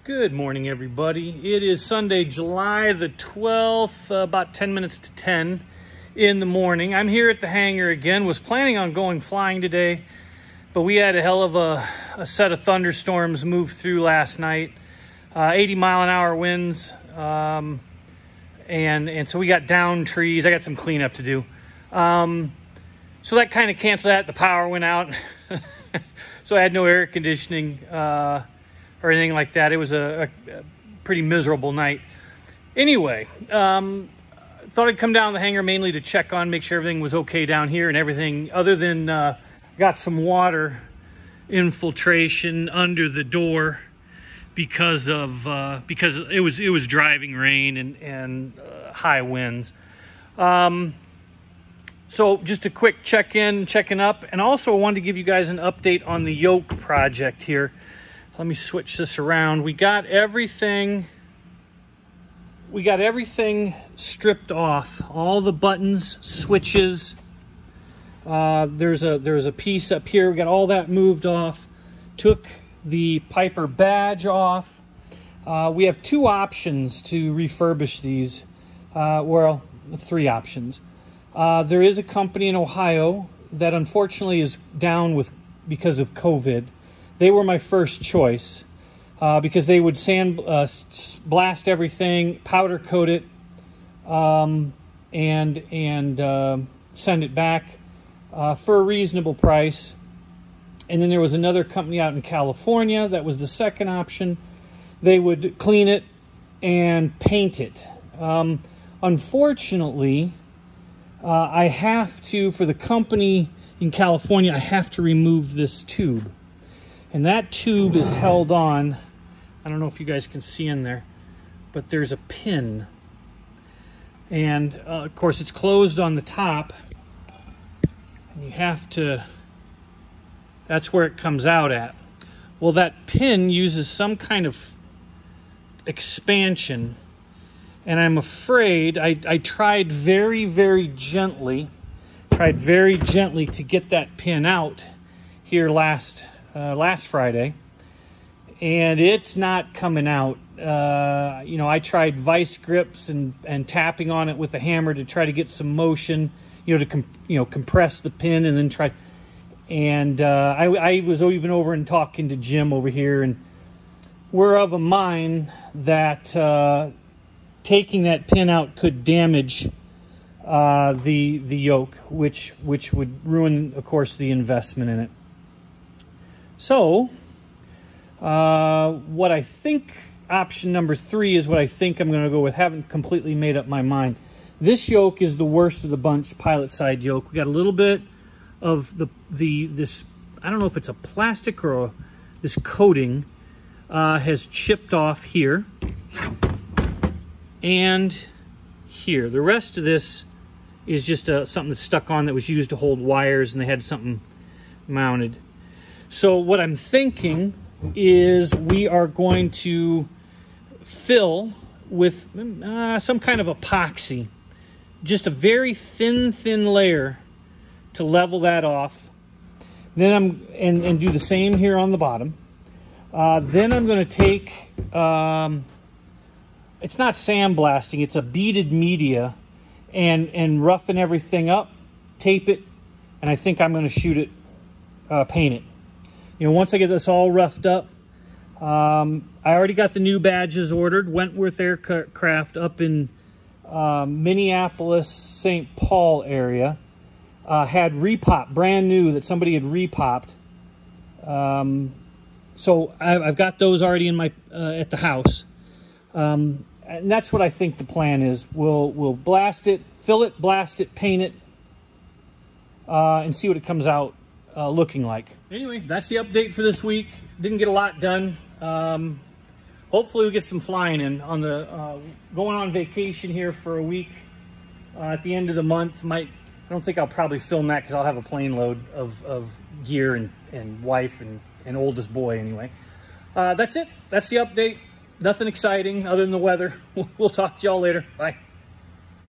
Good morning, everybody. It is Sunday, July the 12th, about 10 minutes to 10 in the morning. I'm here at the hangar again. Was planning on going flying today, but we had a hell of a set of thunderstorms move through last night. 80-mile-an-hour winds, and so we got down trees. I got some cleanup to do. So that kind of canceled that. The power went out, so I had no air conditioning or anything like that. It was a pretty miserable night. Anyway, thought I'd come down the hangar mainly to check on, make sure everything was okay down here and everything, other than got some water infiltration under the door because it was driving rain and high winds. So just a quick checking up, and also I wanted to give you guys an update on the Yoke Project here. Let me switch this around. We got everything stripped off. All the buttons, switches. There's a piece up here. We got all that moved off. Took the Piper badge off. We have two options to refurbish these. Well, three options. There is a company in Ohio that unfortunately is down because of COVID. They were my first choice because they would blast everything, powder coat it, and send it back for a reasonable price. And then there was another company out in California that was the second option. They would clean it and paint it. Unfortunately, I have to, for the company in California, I have to remove this tube. And that tube is held on, I don't know if you guys can see in there, but there's a pin. And of course it's closed on the top. And you have to, that's where it comes out at. Well, that pin uses some kind of expansion. And I'm afraid, I tried very, very gently to get that pin out here last Friday, and it's not coming out. You know, I tried vice grips and tapping on it with a hammer to try to get some motion, to compress the pin, and then try. And I was even over and talking to Jim over here, and we're of a mind that taking that pin out could damage the yoke, which would ruin, of course, the investment in it. So, what I think option number 3 is what I think I'm going to go with. Haven't completely made up my mind. This yoke is the worst of the bunch, pilot side yoke. We got a little bit of this, I don't know if it's a plastic or this coating has chipped off here and here. The rest of this is just something that's stuck on that was used to hold wires, and they had something mounted. So what I'm thinking is we are going to fill with some kind of epoxy, just a very thin layer to level that off. Then and do the same here on the bottom. Then I'm going to take, it's not sandblasting, it's a beaded media, and roughen everything up, tape it, and I think I'm going to shoot it, paint it. Once I get this all roughed up, I already got the new badges ordered. Wentworth Aircraft up in Minneapolis, St. Paul area had repop, brand new, that somebody had repopped. So I've got those already in my at the house, and that's what I think the plan is. We'll blast it, fill it, blast it, paint it, and see what it comes out looking like. Anyway, that's the update for this week. Didn't get a lot done. Hopefully we get some flying in on the going on vacation here for a week at the end of the month. I don't think I'll probably film that because I'll have a plane load of gear and wife and oldest boy anyway. That's it. That's the update. Nothing exciting other than the weather. We'll talk to y'all later. Bye.